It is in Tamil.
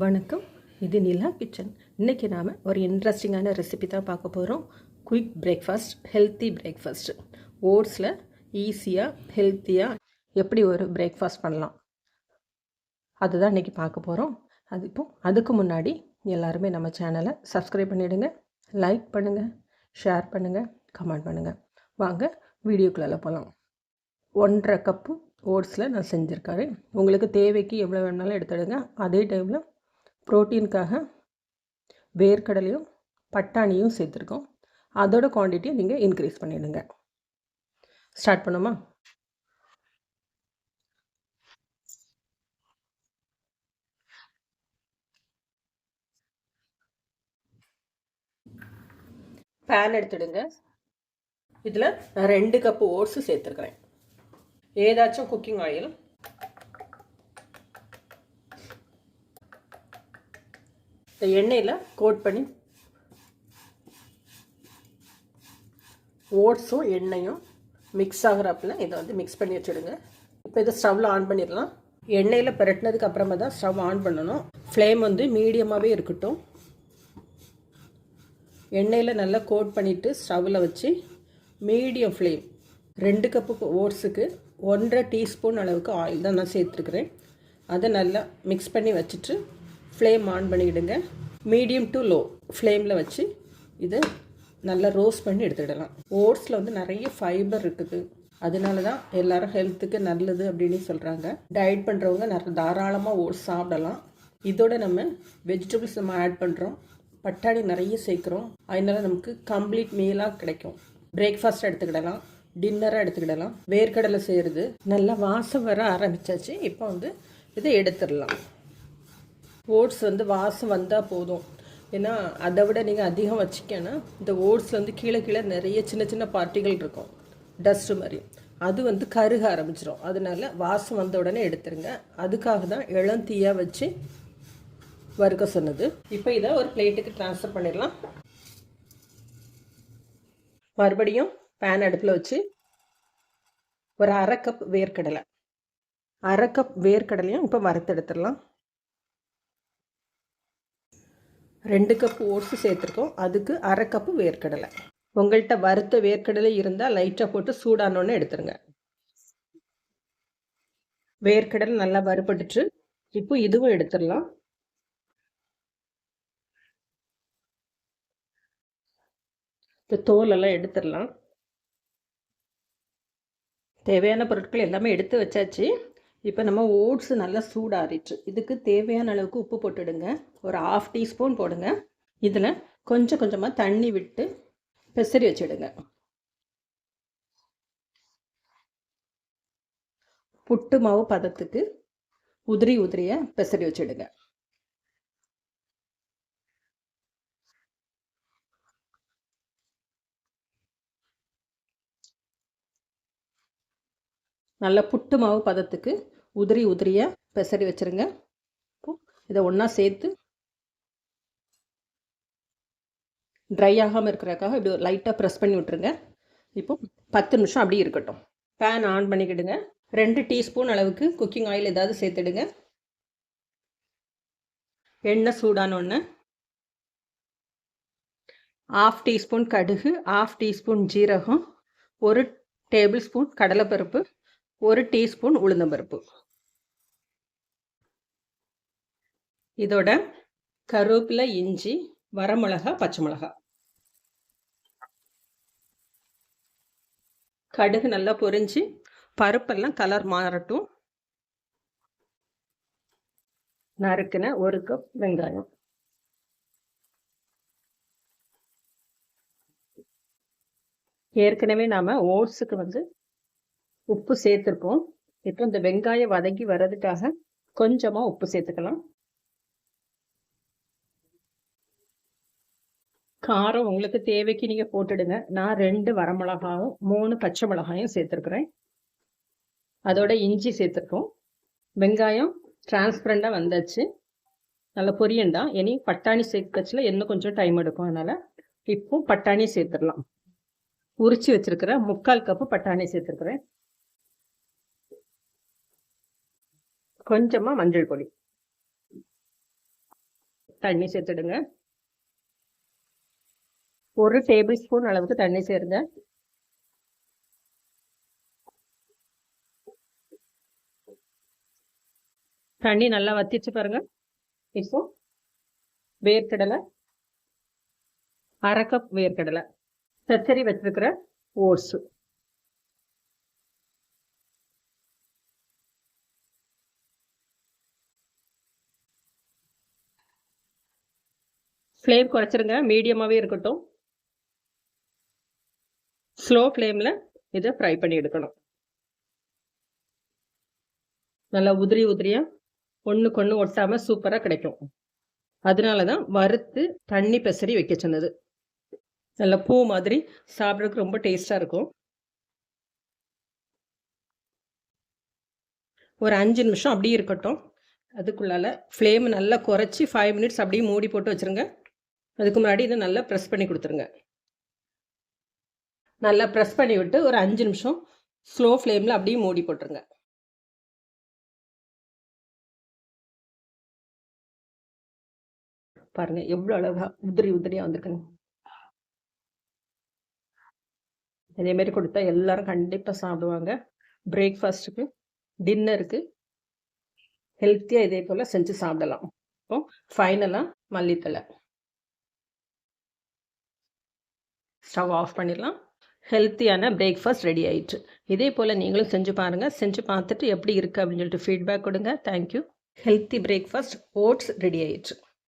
வணக்கம். இது நிலா கிச்சன். இன்றைக்கி நாம் ஒரு இன்ட்ரெஸ்டிங்கான ரெசிபி தான் பார்க்க போகிறோம். Quick breakfast, healthy breakfast. ஓட்ஸில் ஈஸியாக ஹெல்த்தியாக எப்படி ஒரு பிரேக்ஃபாஸ்ட் பண்ணலாம் அதுதான் இன்றைக்கி பார்க்க போகிறோம். அதுக்கு முன்னாடி எல்லாருமே நம்ம சேனலை சப்ஸ்கிரைப் பண்ணிவிடுங்க, லைக் பண்ணுங்கள், ஷேர் பண்ணுங்கள், கமெண்ட் பண்ணுங்கள். வாங்க வீடியோக்குள்ளே போகலாம். 1.5 கப்பு ஓட்ஸில் நான் செஞ்சுருக்காரு. உங்களுக்கு தேவைக்கு எவ்வளோ வேணாலும் எடுத்துடுங்க. அதே டைமில் ப்ரோட்டீனுக்காக வேர்க்கடலையும் பட்டாணியும் சேர்த்துருக்கோம். அதோட குவான்டிட்டியை நீங்கள் இன்க்ரீஸ் பண்ணிவிடுங்க. ஸ்டார்ட் பண்ணுமா? பேன் எடுத்துடுங்க. இதில் நான் 2 கப்பு ஓட்ஸு சேர்த்துருக்குறேன். ஏதாச்சும் குக்கிங் ஆயில், எண்ணெயில் கோட் பண்ணி ஓட்ஸும் எண்ணெயும் மிக்ஸ் ஆகிறப்பில் இதை மிக்ஸ் பண்ணி வச்சுடுங்க. இப்போ இதை ஸ்டவ்வில் ஆன் பண்ணிடலாம். எண்ணெயில் பிரட்டினதுக்கு அப்புறமா தான் ஸ்டவ் ஆன் பண்ணணும். ஃப்ளேம் மீடியமாகவே இருக்கட்டும். எண்ணெயில் நல்லா கோட் பண்ணிவிட்டு ஸ்டவ்வில் வச்சு மீடியம் ஃப்ளேம். 2 கப்பு ஓட்ஸுக்கு 1.5 டீஸ்பூன் அளவுக்கு ஆயில் தான் நான் சேர்த்துருக்குறேன். அதை நல்லா மிக்ஸ் பண்ணி வச்சுட்டு ஃப்ளேம் ஆன் பண்ணிவிடுங்க. மீடியம் டு லோ ஃப்ளேமில் வச்சு இதை நல்லா ரோஸ்ட் பண்ணி எடுத்துக்கிடலாம். ஓட்ஸில் நிறைய ஃபைபர் இருக்குது. அதனால தான் எல்லோரும் ஹெல்த்துக்கு நல்லது அப்படின்னு சொல்கிறாங்க. டயட் பண்ணுறவங்க தாராளமாக ஓட்ஸ் சாப்பிடலாம். இதோட நம்ம வெஜிடபிள்ஸ் ஆட் பண்ணுறோம், பட்டாணி நிறைய சேர்க்குறோம். அதனால நமக்கு கம்ப்ளீட் மீலாக கிடைக்கும். பிரேக்ஃபாஸ்ட் எடுத்துக்கிடலாம், டின்னராக எடுத்துக்கிடலாம். வேர்க்கடலை செய்கிறது நல்லா வாசம் வர ஆரம்பித்தாச்சு. இப்போ இதை எடுத்துடலாம். ஓட்ஸ் வாசம் வந்தால் போதும். ஏன்னா அதை விட நீங்கள் அதிகம் வச்சிக்கன்னா இந்த ஓட்ஸில் கீழே கீழே நிறைய சின்ன சின்ன பார்ட்டிகள் இருக்கும், டஸ்ட்டு மாதிரி. அது கருக ஆரம்பிச்சிடும். அதனால வாசம் வந்த உடனே எடுத்துருங்க. அதுக்காக தான் இளந்தீயாக வச்சு வறுக்க சொன்னது. இப்போ இதை ஒரு பிளேட்டுக்கு ட்ரான்ஸ்ஃபர் பண்ணிடலாம். மறுபடியும் பேன் அடுப்பில் வச்சு ஒரு 1/2 கப் வேர்க்கடலை, 1/2 கப் வேர்க்கடலையும் இப்போ வறுத்து எடுத்துடலாம். 2 கப் ஓட்ஸு சேர்த்துருக்கோம். அதுக்கு 1/2 கப்பு வேர்க்கடலை. உங்கள்கிட்ட வறுத்த வேர்க்கடலை இருந்தால் லைட்டாக போட்டு சூடானோன்னு எடுத்துருங்க. வேர்க்கடலை நல்லா வறுபட்டுச்சு. இப்போ இதுவும் எடுத்துடலாம். இந்த தோலெல்லாம் எடுத்துடலாம். தேவையான பொருட்கள் எல்லாமே எடுத்து வச்சாச்சு. இப்போ நம்ம ஓட்ஸ் நல்லா சூடாறிட்டு இதுக்கு தேவையான அளவுக்கு உப்பு போட்டுடுங்க. ஒரு 1/2 டீஸ்பூன் போடுங்க. இதில் கொஞ்சம் கொஞ்சமாக தண்ணி விட்டு பெசரி வச்சுடுங்க. புட்டு மாவு பதத்துக்கு உதிரி உதிரியாக பெசரி வச்சுடுங்க. நல்லா புட்டு மாவு பதத்துக்கு உதிரி உதிரியாக பெசரி வச்சுருங்க. இதை ஒன்றா சேர்த்து ட்ரை ஆகாமல் இருக்கிறதுக்காக இப்படி லைட்டாக ப்ரெஸ் பண்ணி விட்டுருங்க. இப்போ 10 நிமிஷம் அப்படி இருக்கட்டும். பேன் ஆன் பண்ணிக்கிடுங்க. 2 டீஸ்பூன் அளவுக்கு குக்கிங் ஆயில் ஏதாவது சேர்த்துடுங்க. எண்ணெய் சூடானோன்னு 1/2 டீஸ்பூன் கடுகு, 1/2 டீஸ்பூன் ஜீரகம், 1 டேபிள் ஸ்பூன் கடலைப்பருப்பு, 1 டீஸ்பூன் உளுந்தம்பருப்பு. இதோட கருவேப்பிலை, இஞ்சி, வரமிளகா, பச்சை மிளகா. கடுகு நல்லா பொரிஞ்சு பருப்பெல்லாம் கலர் மாறட்டும். நறுக்குன 1 கப் வெங்காயம். ஏற்கனவே நாம் ஓட்ஸுக்கு உப்பு சேர்த்துருக்கோம். இப்போ இந்த வெங்காயம் வதங்கி வர்றதுக்காக கொஞ்சமாக உப்பு சேர்த்துக்கலாம். காரம் உங்களுக்கு தேவைக்கு நீங்கள் போட்டுடுங்க. நான் 2 வரமிளகாயும் 3 பச்சை மிளகாயும் சேர்த்துருக்குறேன். அதோட இஞ்சி சேர்த்துருக்கோம். வெங்காயம் டிரான்ஸ்பரண்டாக வந்தாச்சு, நல்லா பொரியண்டா. இனி பட்டாணி சேர்க்கச்சில் இன்னும் கொஞ்சம் டைம் எடுக்கும். அதனால் இப்போ பட்டாணி சேர்த்துடலாம். உரிச்சு வச்சிருக்கிற 3/4 கப்பு பட்டாணி சேர்த்துருக்குறேன். கொஞ்சமாக மஞ்சள் பொடி, தண்ணி சேர்த்துடுங்க. 1 டேபிள் ஸ்பூன் அளவுக்கு தண்ணி சேருங்க. தண்ணி நல்லா வத்திச்சு பாருங்க. இப்போ வேர்க்கடலை, 1/2 கப் வேர்க்கடலை, சச்சரி வச்சிருக்கிற ஓட்ஸு, ஃப்ளேம் குறைச்சிருங்க, மீடியமாகவே இருக்கட்டும். ஸ்லோ ஃப்ளேமில் இதை ஃப்ரை பண்ணி எடுக்கணும். நல்லா உதிரியாக ஒன்றுக்கு ஒன்று ஒட்டாமல் சூப்பராக கிடைக்கும். அதனால தான் வறுத்து தண்ணி பெசரி வைக்க சொன்னது. நல்லா பூ மாதிரி சாப்பிட்றதுக்கு ரொம்ப டேஸ்ட்டாக இருக்கும். ஒரு 5 நிமிஷம் அப்படியே இருக்கட்டும். அதுக்குள்ளால ஃப்ளேம் நல்லா குறைச்சி 5 மினிட்ஸ் அப்படியே மூடி போட்டு வச்சுருங்க. அதுக்கு முன்னாடி இதை நல்லா ப்ரெஸ் பண்ணி கொடுத்துருங்க. நல்லா ப்ரெஸ் பண்ணி விட்டு ஒரு 5 நிமிஷம் ஸ்லோ ஃப்ளேமில் அப்படியே மூடி போட்டுருங்க. பாருங்கள் எவ்வளோ அழகாக உதிரியாக வந்திருக்குங்க. இதேமாரி கொடுத்தா எல்லாரும் கண்டிப்பாக சாப்பிடுவாங்க. பிரேக்ஃபாஸ்ட்டுக்கு, டின்னருக்கு ஹெல்த்தியாக இதே போல் செஞ்சு சாப்பிடலாம். இப்போ ஃபைனலாக மல்லித்தலை. ஸ்டவ் ஆஃப் பண்ணிடலாம். ஹெல்த்தியான பிரேக்ஃபாஸ்ட் ரெடி ஆயிடுச்சு. இதே போல் நீங்களும் செஞ்சு பாருங்கள். செஞ்சு பார்த்துட்டு எப்படி இருக்குது அப்படின்னு சொல்லிட்டு ஃபீட்பேக் கொடுங்க. Thank you. Healthy breakfast oats ready ஆயிடுச்சு.